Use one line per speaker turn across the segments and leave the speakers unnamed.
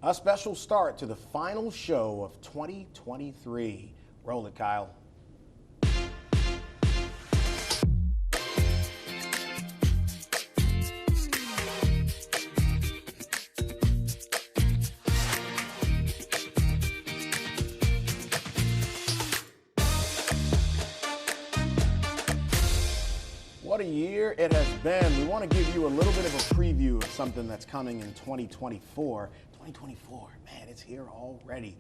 A special start to the final show of 2023. Roll it, Kyle. What a year it has been. We want to give you a little bit of a preview of something that's coming in 2024. 2024, man, it's here already.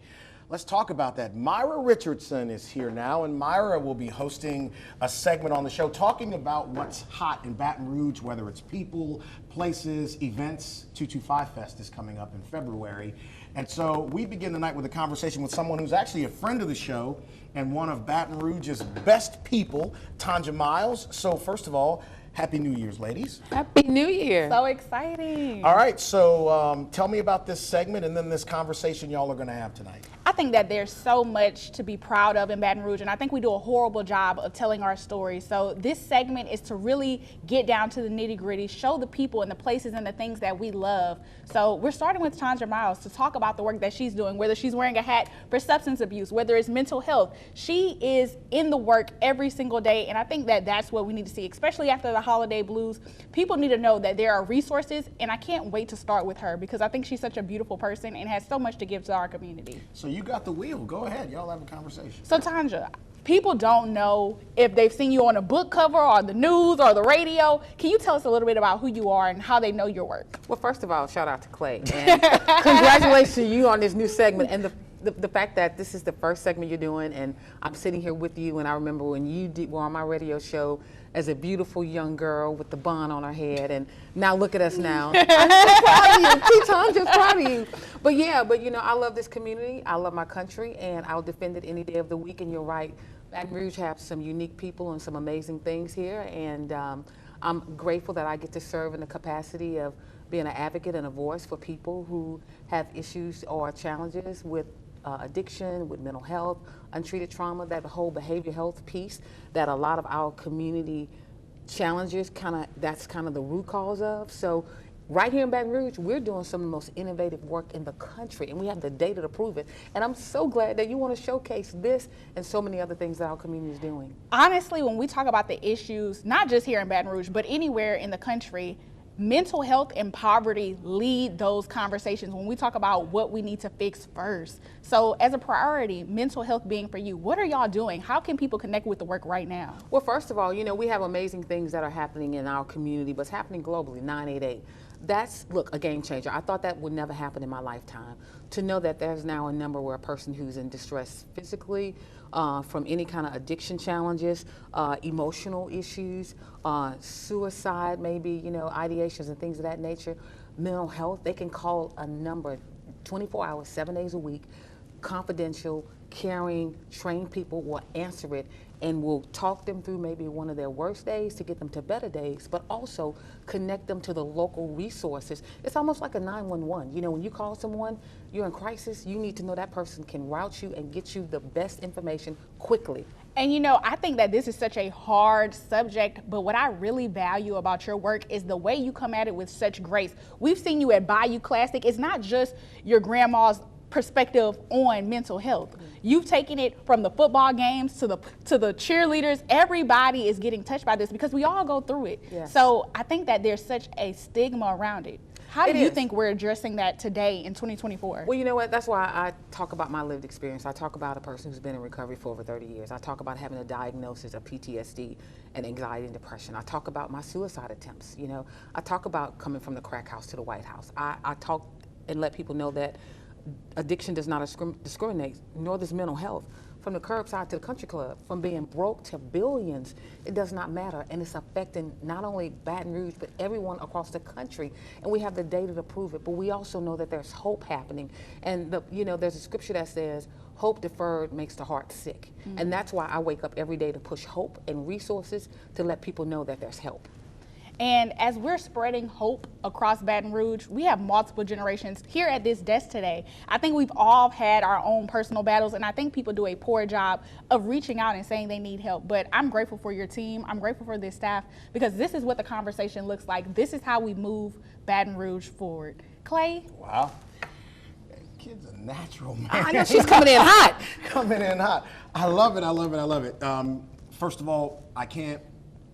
Let's talk about that. Myra Richardson is here now, and Myra will be hosting a segment on the show talking about what's hot in Baton Rouge, whether it's people, places, events. 225 Fest is coming up in February. And so we begin the night with a conversation with someone who's actually a friend of the show and one of Baton Rouge's best people, Tanja Miles. So first of all, Happy New Year's, ladies.
Happy New Year.
So exciting.
All right, so tell me about this segment and then this conversation y'all are going to have tonight.
I think that there's so much to be proud of in Baton Rouge, and I think we do a horrible job of telling our story. So this segment is to really get down to the nitty-gritty, show the people and the places and the things that we love. So we're starting with Tanja Miles to talk about the work that she's doing, whether she's wearing a hat for substance abuse, whether it's mental health. She is in the work every single day, and I think that that's what we need to see, especially after the holiday blues. People need to know that there are resources, and I can't wait to start with her because I think she's such a beautiful person and has so much to give to our community.
So you got the wheel. Go ahead. Y'all have a conversation.
So Tanja, people don't know if they've seen you on a book cover or the news or the radio. Can you tell us a little bit about who you are and how they know your work?
Well, first of all, shout out to Clay. And congratulations to you on this new segment. And the fact that this is the first segment you're doing, and I'm sitting here with you, and I remember when you were on my radio show as a beautiful young girl with the bun on her head, and now look at us now. I'm so proud of you. I'm just proud of you. But you know, I love this community. I love my country, and I'll defend it any day of the week. And you're right, Baton Rouge has some unique people and some amazing things here, and I'm grateful that I get to serve in the capacity of being an advocate and a voice for people who have issues or challenges with addiction, with mental health, untreated trauma, that whole behavioral health piece that a lot of our community challenges that's kind of the root cause of. So right here in Baton Rouge, we're doing some of the most innovative work in the country, and we have the data to prove it. And I'm so glad that you want to showcase this and so many other things that our community is doing.
Honestly, when we talk about the issues, not just here in Baton Rouge, but anywhere in the country, mental health and poverty lead those conversations when we talk about what we need to fix first. So as a priority, mental health being for you, what are y'all doing? How can people connect with the work right now?
Well, first of all, you know, we have amazing things that are happening in our community, but it's happening globally, 988. That's, look, a game changer. I thought that would never happen in my lifetime. To know that there's now a number where a person who's in distress physically, from any kind of addiction challenges, emotional issues, suicide, maybe, you know, ideations and things of that nature, mental health, they can call a number 24 hours, 7 days a week, confidential, caring, trained people will answer it and will talk them through maybe one of their worst days to get them to better days, but also connect them to the local resources. It's almost like a 911. You know, when you call someone, you're in crisis, you need to know that person can route you and get you the best information quickly.
And you know, I think that this is such a hard subject, but what I really value about your work is the way you come at it with such grace. We've seen you at Bayou Classic. It's not just your grandma's perspective on mental health. You've taken it from the football games to the cheerleaders. Everybody is getting touched by this because we all go through it.
Yes.
So I think that there's such a stigma around it. How do you
is.
think we're addressing that today in 2024?
Well, you know what? That's why I talk about my lived experience. I talk about a person who's been in recovery for over 30 years. I talk about having a diagnosis of PTSD and anxiety and depression. I talk about my suicide attempts. You know, I talk about coming from the crack house to the White House. I talk and let people know that addiction does not discriminate, nor does mental health. From the curbside to the country club, from being broke to billions, it does not matter. And it's affecting not only Baton Rouge, but everyone across the country. And we have the data to prove it, but we also know that there's hope happening. And there's a scripture that says, hope deferred makes the heart sick. Mm-hmm. And that's why I wake up every day to push hope and resources to let people know that there's help.
And as we're spreading hope across Baton Rouge, we have multiple generations here at this desk today. I think we've all had our own personal battles, and I think people do a poor job of reaching out and saying they need help. But I'm grateful for your team. I'm grateful for this staff, because this is what the conversation looks like. This is how we move Baton Rouge forward. Clay?
Wow. kid's a natural, man.
I know she's coming in hot.
Coming in hot. I love it. I love it. I love it. First of all, I can't.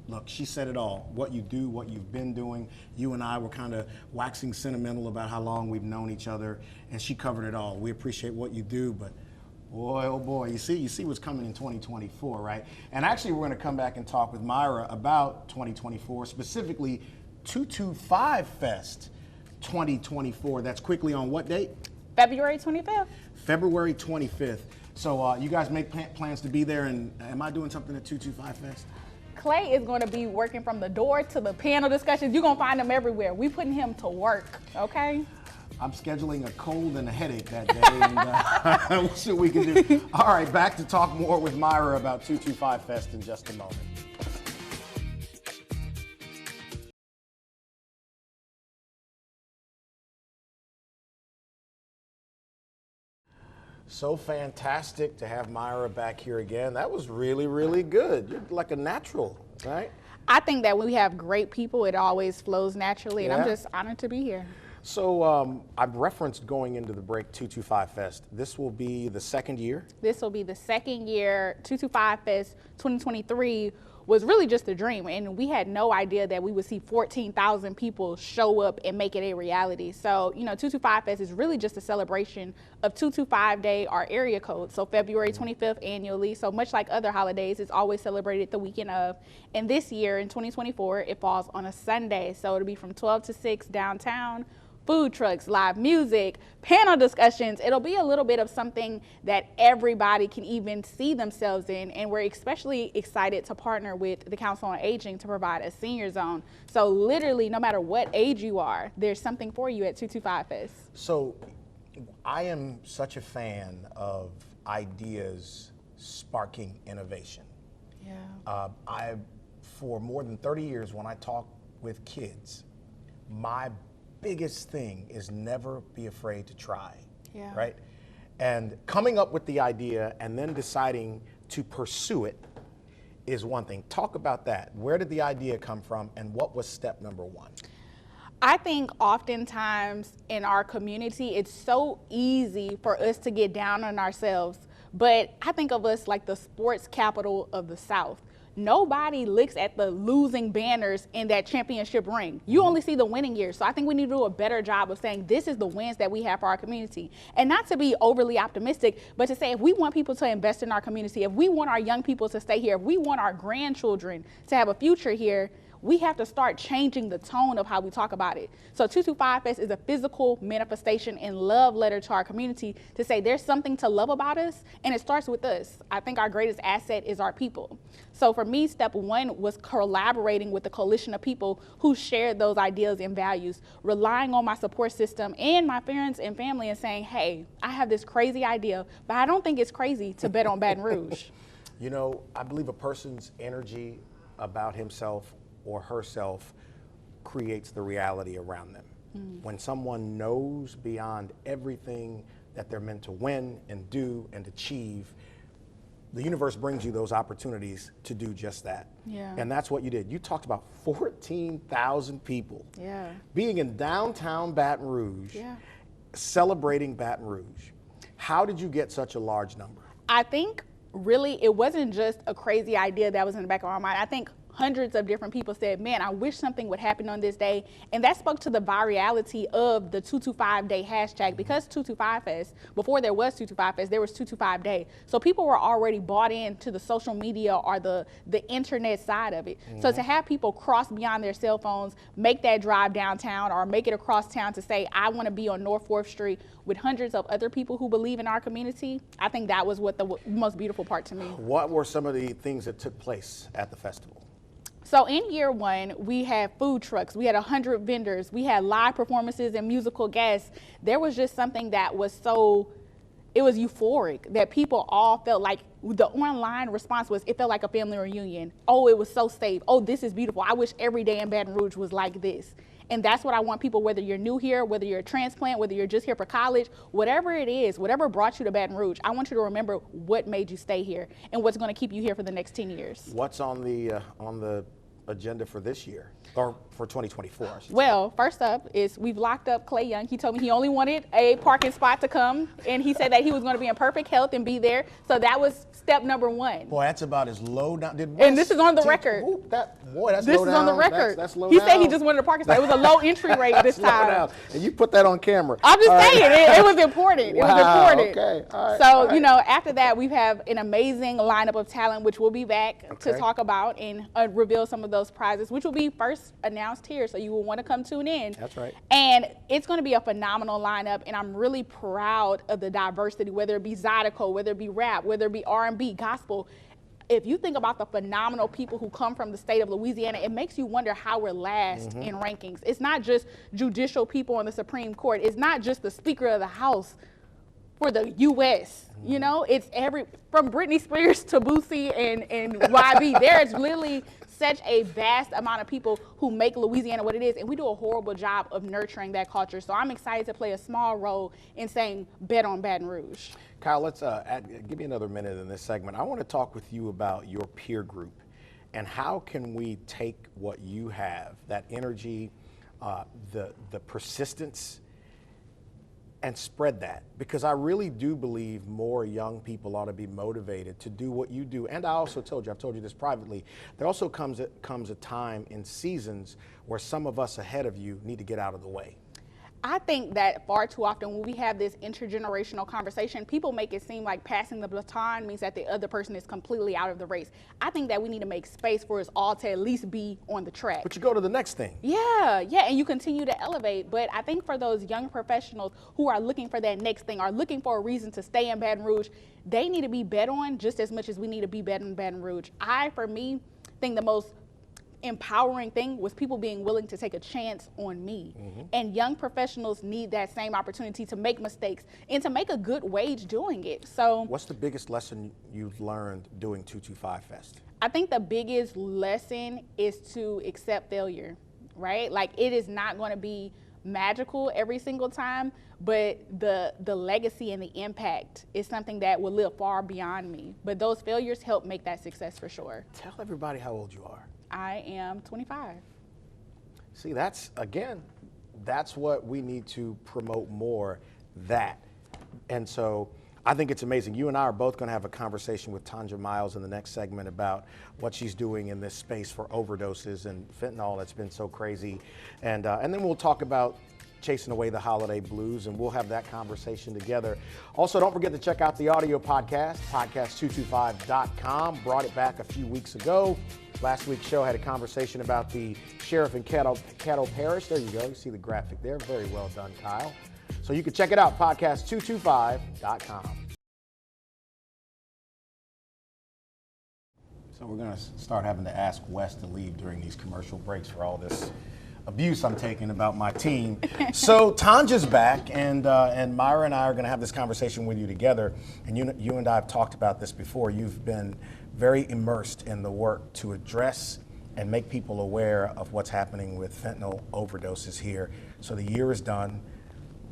Look, she said it all. What you do, what you've been doing. You and I were kind of waxing sentimental about how long we've known each other, and she covered it all. We appreciate what you do, but boy, oh boy, you see what's coming in 2024, right? And actually, we're going to come back and talk with Myra about 2024, specifically 225 Fest 2024. That's quickly on what date?
February 25th.
February 25th. So you guys make plans to be there, and am I doing something at 225 Fest?
Clay is going to be working from the door to the panel discussions. You're going to find him everywhere. We putting him to work, okay?
I'm scheduling a cold and a headache that day, and we'll see what we can do. All right, back to talk more with Myra about 225 Fest in just a moment. So fantastic to have Myra back here again. That was really, really good. You're like a natural, right?
I think that when we have great people, it always flows naturally, and I'm
Yeah.
just honored to be here.
So I've referenced going into the break 225 Fest. This will be the second year.
This will be the second year. 225 Fest 2023 was really just a dream, and we had no idea that we would see 14,000 people show up and make it a reality. So, 225 Fest is really just a celebration of 225 Day, our area code. So February 25th annually. So much like other holidays, it's always celebrated the weekend of. And this year in 2024, it falls on a Sunday. So it'll be from 12 to 6 downtown. Food trucks, live music, panel discussions. It'll be a little bit of something that everybody can even see themselves in. And we're especially excited to partner with the Council on Aging to provide a senior zone. So literally, no matter what age you are, there's something for you at 225 Fest.
So I am such a fan of ideas sparking innovation.
Yeah.
For more than 30 years, when I talk with kids, my biggest thing is never be afraid to try,
Yeah.
right? And coming up with the idea and then deciding to pursue it is one thing. Talk about that. Where did the idea come from, and what was step number one?
I think oftentimes in our community, it's so easy for us to get down on ourselves. But I think of us like the sports capital of the South. Nobody looks at the losing banners in that championship ring. You only see the winning years. So I think we need to do a better job of saying this is the wins that we have for our community. And not to be overly optimistic, but to say if we want people to invest in our community, if we want our young people to stay here, if we want our grandchildren to have a future here, we have to start changing the tone of how we talk about it. So 225 Fest is a physical manifestation and love letter to our community to say there's something to love about us, and it starts with us. I think our greatest asset is our people. So for me, step one was collaborating with a coalition of people who shared those ideas and values, relying on my support system and my parents and family and saying, hey, I have this crazy idea, but I don't think it's crazy to bet on Baton Rouge.
I believe a person's energy about himself or herself creates the reality around them. When someone knows beyond everything that they're meant to win and do and achieve, the universe brings you those opportunities to do just that.
Yeah.
And that's what you did. You talked about 14,000 people
Yeah.
being in downtown Baton Rouge,
Yeah.
celebrating Baton Rouge. How did you get such a large number?
I think really it wasn't just a crazy idea that was in the back of our mind. I think hundreds of different people said, man, I wish something would happen on this day. And that spoke to the virality of the 225 Day hashtag, because 225 Fest, before there was 225 Fest, there was 225 Day. So people were already bought into the social media or the internet side of it. So to have people cross beyond their cell phones, make that drive downtown or make it across town to say, I want to be on North 4th Street with hundreds of other people who believe in our community, I think that was what the most beautiful part to me.
What were some of the things that took place at the festival?
So in year one, we had food trucks, we had 100 vendors, we had live performances and musical guests. There was just something that was it was euphoric, that people all felt like the online response was, it felt like a family reunion. Oh, it was so safe. Oh, this is beautiful. I wish every day in Baton Rouge was like this. And that's what I want people, whether you're new here, whether you're a transplant, whether you're just here for college, whatever it is, whatever brought you to Baton Rouge, I want you to remember what made you stay here and what's going to keep you here for the next 10 years.
What's on the agenda for this year, or for 2024? I should say?
Well, first up is we've locked up Clay Young. He told me he only wanted a parking spot to come, and he said that he was going to be in perfect health and be there. So that was step number one.
Boy, that's about as low down.
And this is on the record.
That's
This
low
is
down.
on the record.
That's low
he
down.
said he just wanted a parking spot. It was a low entry rate this
Slow
time.
down. And you put that on camera.
I'm just
All right.
saying, it was important.
Wow,
It was important.
okay, all right,
So,
all right.
you know, after that, we have an amazing lineup of talent, which we'll be back to
Okay.
talk about and reveal some of those prizes, which will be first announced here. So you will want to come tune in.
That's right.
And it's going to be a phenomenal lineup, and I'm really proud of the diversity, whether it be Zydeco, whether it be rap, whether it be R&B, gospel. If you think about the phenomenal people who come from the state of Louisiana, it makes you wonder how we're last in rankings. It's not just judicial people on the Supreme Court. It's not just the Speaker of the House for the U.S. You know, it's from Britney Spears to Boosie and YB. There's literally such a vast amount of people who make Louisiana what it is, and we do a horrible job of nurturing that culture. So I'm excited to play a small role in saying bet on Baton Rouge.
Kyle, let's give me another minute in this segment. I want to talk with you about your peer group and how can we take what you have, that energy, the persistence, and spread that, because I really do believe more young people ought to be motivated to do what you do. And I also told you, I've told you this privately, there also comes a time in seasons where some of us ahead of you need to get out of the way.
I think that far too often when we have this intergenerational conversation, people make it seem like passing the baton means that the other person is completely out of the race. I think that we need to make space for us all to at least be on the track.
But you go to the next thing.
Yeah, and you continue to elevate. But I think for those young professionals who are looking for that next thing, are looking for a reason to stay in Baton Rouge, they need to be bet on just as much as we need to be bet in Baton Rouge. For me, think the most empowering thing was people being willing to take a chance on me. And young professionals need that same opportunity to make mistakes and to make a good wage doing it. So
What's the biggest lesson you've learned doing 225 Fest?
I think the biggest lesson is to accept failure, right? Like, it is not going to be magical every single time, but the legacy and the impact is something that will live far beyond me. But those failures help make that success for sure.
Tell everybody how old you are.
I am 25.
See, that's what we need to promote more, that. And so I think it's amazing. You and I are both going to have a conversation with Tanja Miles in the next segment about what she's doing in this space for overdoses and fentanyl that's been so crazy. And then we'll talk about chasing away the holiday blues, and we'll have that conversation together. Also, don't forget to check out the audio podcast, podcast225.com. Brought it back a few weeks ago. Last week's show had a conversation about the sheriff in Caddo Parish. There you go. You see the graphic there. Very well done, Kyle. So you can check it out, podcast225.com. So we're going to start having to ask Wes to leave during these commercial breaks for all this abuse I'm taking about my team. So Tanja's back, and Myra and I are going to have this conversation with you together. And you and I have talked about this before. You've been very immersed in the work to address and make people aware of what's happening with fentanyl overdoses here. So the year is done.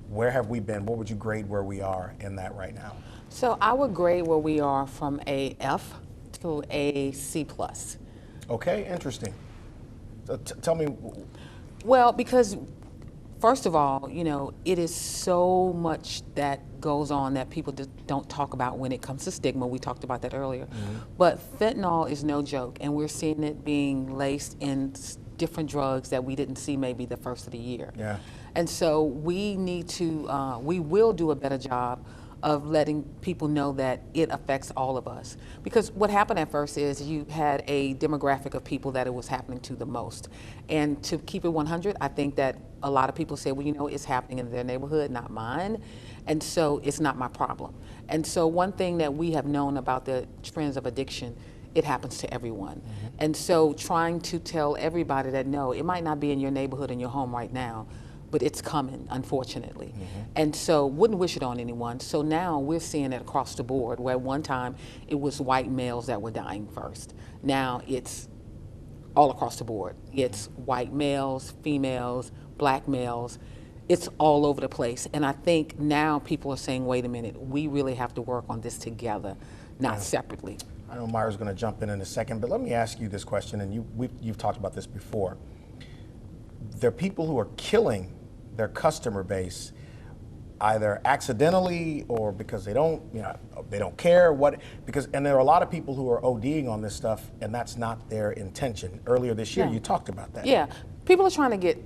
Where have we been? What would you grade where we are in that right now?
So I would grade where we are from a F to a C+.
Okay, interesting. So tell me.
Well, because first of all, you know, it is so much that goes on that people don't talk about when it comes to stigma. We talked about that earlier. But fentanyl is no joke, and we're seeing it being laced in different drugs that we didn't see maybe the first of the year.
Yeah.
And so we need to, we will do a better job of letting people know that it affects all of us. Because what happened at first is you had a demographic of people that it was happening to the most. And to keep it 100, I think that a lot of people say, well, you know, it's happening in their neighborhood, not mine. And so it's not my problem. And so one thing that we have known about the trends of addiction, it happens to everyone. And so trying to tell everybody that, no, it might not be in your neighborhood, in your home right now, but it's coming, unfortunately. And so wouldn't wish it on anyone. So now we're seeing it across the board, where at one time it was white males that were dying first. Now it's all across the board. It's white males, females, black males. It's all over the place. And I think now people are saying, wait a minute, we really have to work on this together, not separately.
I know Myra's going to jump in a second, but let me ask you this question, and you've talked about this before. There are people who are killing their customer base either accidentally or because they don't care and there are a lot of people who are ODing on this stuff and that's not their intention. Earlier this year, you talked about that.
Yeah, people are trying to get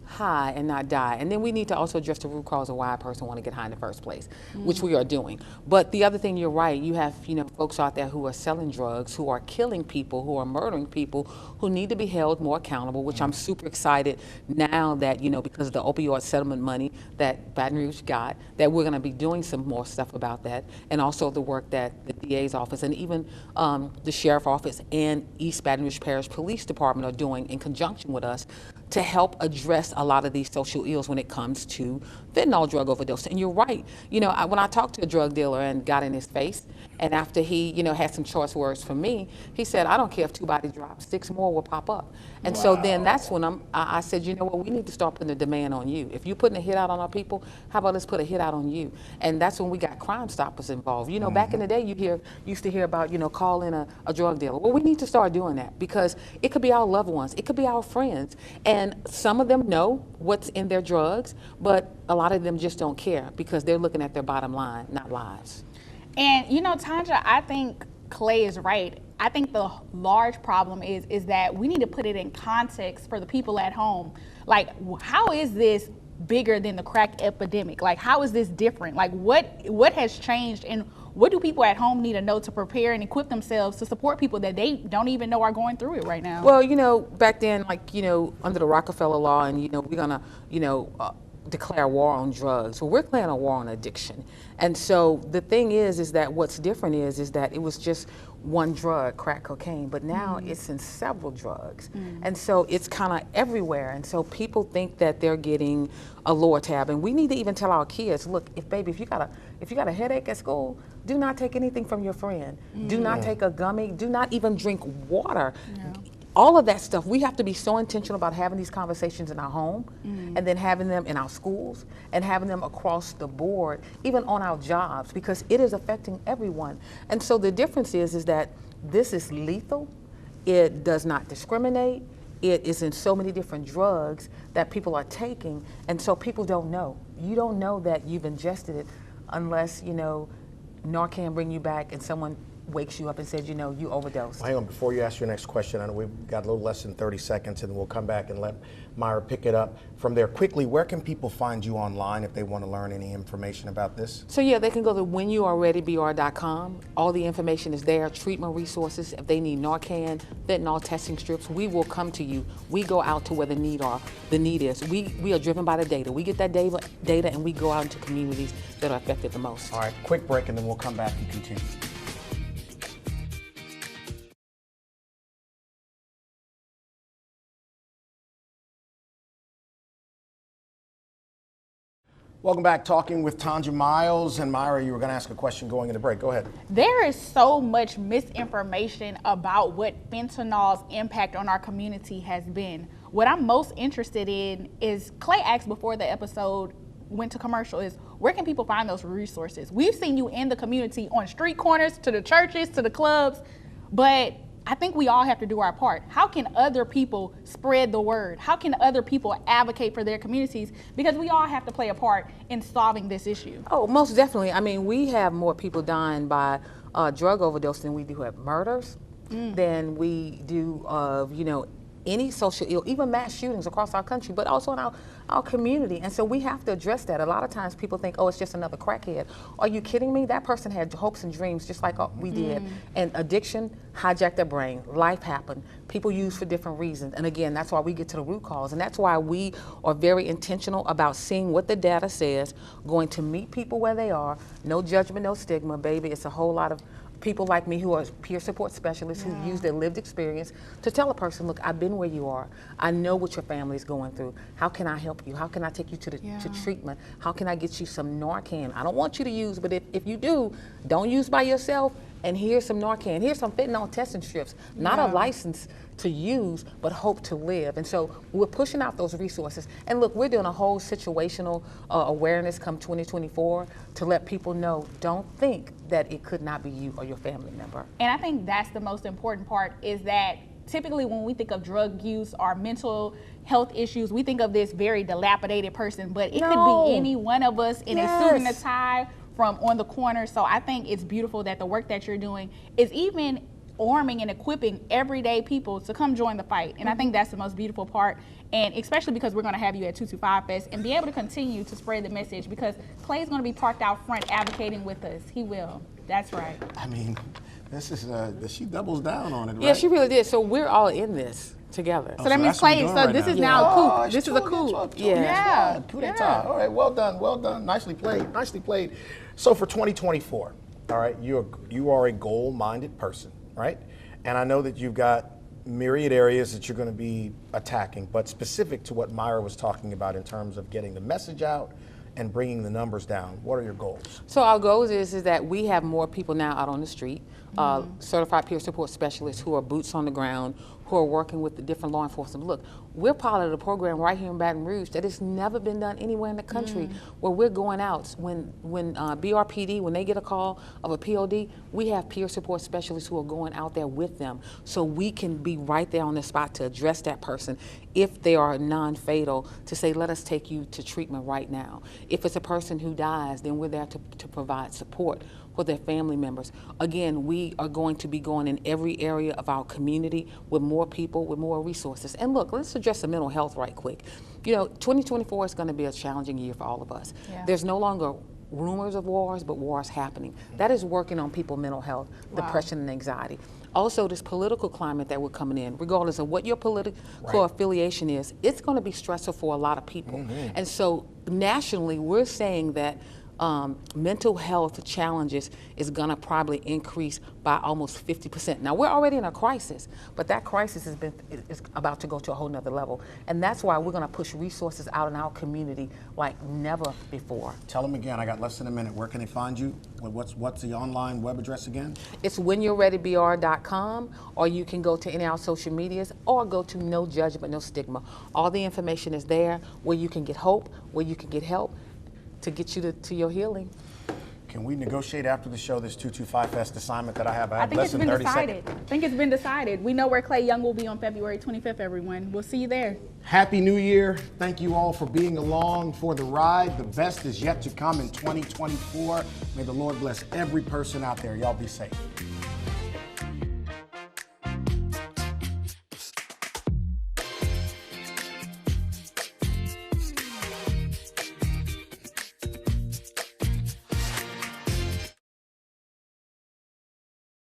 high and not die. And then we need to also address the root cause of why a person want to get high in the first place, which we are doing. But the other thing, you're right, you have folks out there who are selling drugs, who are killing people, who are murdering people, who need to be held more accountable, which I'm super excited now that, because of the opioid settlement money that Baton Rouge got, that we're going to be doing some more stuff about that. And also the work that the DA's office and even the sheriff office and East Baton Rouge Parish Police Department are doing in conjunction with us to help address a lot of these social ills when it comes to fentanyl drug overdose. And you're right. When I talked to a drug dealer and got in his face, and after he, had some choice words for me, he said, I don't care if 2 bodies drop, 6 more will pop up. And so then that's when I said, we need to start putting a demand on you. If you're putting a hit out on our people, how about let's put a hit out on you? And that's when we got Crime Stoppers involved. Back in the day, you used to hear about, call in a drug dealer. Well, we need to start doing that because it could be our loved ones, it could be our friends. And some of them know what's in their drugs, but a lot of them just don't care because they're looking at their bottom line, not lives.
And Tanja, I think Clay is right. I think the large problem is that we need to put it in context for the people at home. Like, how is this bigger than the crack epidemic? Like, how is this different? Like, what has changed, and what do people at home need to know to prepare and equip themselves to support people that they don't even know are going through it right now?
Well, back then, under the Rockefeller law, and we're gonna, declare war on drugs. Well, we're declaring a war on addiction. And so the thing is that what's different is that it was just one drug, crack cocaine, but now it's in several drugs. And so it's kind of everywhere. And so people think that they're getting a lower tab. And we need to even tell our kids, look, if you got a headache at school, do not take anything from your friend. Do not take a gummy. Do not even drink water. All of that stuff, we have to be so intentional about having these conversations in our home and then having them in our schools and having them across the board, even on our jobs, because it is affecting everyone. And so the difference is that this is lethal. It does not discriminate. It is in so many different drugs that people are taking. And so people don't know. You don't know that you've ingested it unless, Narcan bring you back and someone wakes you up and says, you overdosed.
Well, hang on, before you ask your next question, I know we've got a little less than 30 seconds and we'll come back and let Myra pick it up from there. Quickly, where can people find you online if they want to learn any information about this?
So they can go to whenyouarereadybr.com. All the information is there, treatment resources. If they need Narcan, fentanyl testing strips, we will come to you. We go out to where the need is. We are driven by the data. We get that data and we go out into communities that are affected the most.
All right, quick break and then we'll come back and continue. Welcome back, talking with Tanja Miles. And Myra, you were going to ask a question going into break. Go ahead.
There is so much misinformation about what fentanyl's impact on our community has been. What I'm most interested in is, Clay asked before the episode went to commercial, is where can people find those resources? We've seen you in the community on street corners, to the churches, to the clubs, but I think we all have to do our part. How can other people spread the word? How can other people advocate for their communities? Because we all have to play a part in solving this issue.
Oh, most definitely. I mean, we have more people dying by drug overdose than we do have murders, than we do of, any social ill, even mass shootings across our country, but also in our community. And so we have to address that. A lot of times people think, oh, it's just another crackhead. Are you kidding me? That person had hopes and dreams just like we did. And addiction hijacked their brain. Life happened. People use for different reasons. And again, that's why we get to the root cause. And that's why we are very intentional about seeing what the data says, going to meet people where they are. No judgment, no stigma, baby. It's a whole lot of people like me who are peer support specialists who use their lived experience to tell a person, look, I've been where you are. I know what your family is going through. How can I help you? How can I take you to treatment? How can I get you some Narcan? I don't want you to use, but if you do, don't use by yourself. and here's some Narcan, here's some fentanyl testing strips, not a license to use, but hope to live. And so we're pushing out those resources. And look, we're doing a whole situational awareness come 2024 to let people know, don't think that it could not be you or your family member.
And I think that's the most important part, is that typically when we think of drug use or mental health issues, we think of this very dilapidated person, but it could be any one of us in a suit and a tie from on the corner. So I think it's beautiful that the work that you're doing is even arming and equipping everyday people to come join the fight. And I think that's the most beautiful part, and especially because we're going to have you at 225 Fest and be able to continue to spread the message, because Clay's going to be parked out front advocating with us. He will. That's right.
I mean, this is, she doubles down on it, right?
Yeah, she really did. So we're all in this together.
So that means Clay, so this is now a coup. This is a coup.
Yeah.
Coup d'etat. All right, well done, well done. Nicely played, nicely played. So for 2024, all right, you are a goal-minded person, right? And I know that you've got myriad areas that you're going to be attacking, but specific to what Myra was talking about in terms of getting the message out and bringing the numbers down, what are your goals?
So our goals is that we have more people now out on the street, certified peer support specialists who are boots on the ground, who are working with the different law enforcement. Look, we're part of the program right here in Baton Rouge that has never been done anywhere in the country, where we're going out. When BRPD, when they get a call of a POD, we have peer support specialists who are going out there with them, so we can be right there on the spot to address that person if they are non-fatal, to say, let us take you to treatment right now. If it's a person who dies, then we're there to provide support for their family members. Again, we are going to be going in every area of our community with more people, with more resources. And look, let's address the mental health right quick. You know, 2024 is going to be a challenging year for all of us. Yeah. There's no longer rumors of wars, but wars happening. That is working on people's mental health, depression and anxiety. Also, this political climate that we're coming in, regardless of what your political affiliation is, it's going to be stressful for a lot of people. And so nationally, we're saying that mental health challenges is going to probably increase by almost 50%. Now, we're already in a crisis, but that crisis is about to go to a whole nother level. And that's why we're going to push resources out in our community like never before.
Tell them again, I got less than a minute. Where can they find you? What's the online web address again?
It's whenyou'readybr.com, or you can go to any of our social medias, or go to No Judgment, No Stigma. All the information is there, where you can get hope, where you can get help, to get you to your healing.
Can we negotiate after the show this 225 Fest assignment that I have?
I think it's been decided. I think it's been decided. We know where Clay Young will be on February 25th, everyone. We'll see you there.
Happy New Year. Thank you all for being along for the ride. The best is yet to come in 2024. May the Lord bless every person out there. Y'all be safe.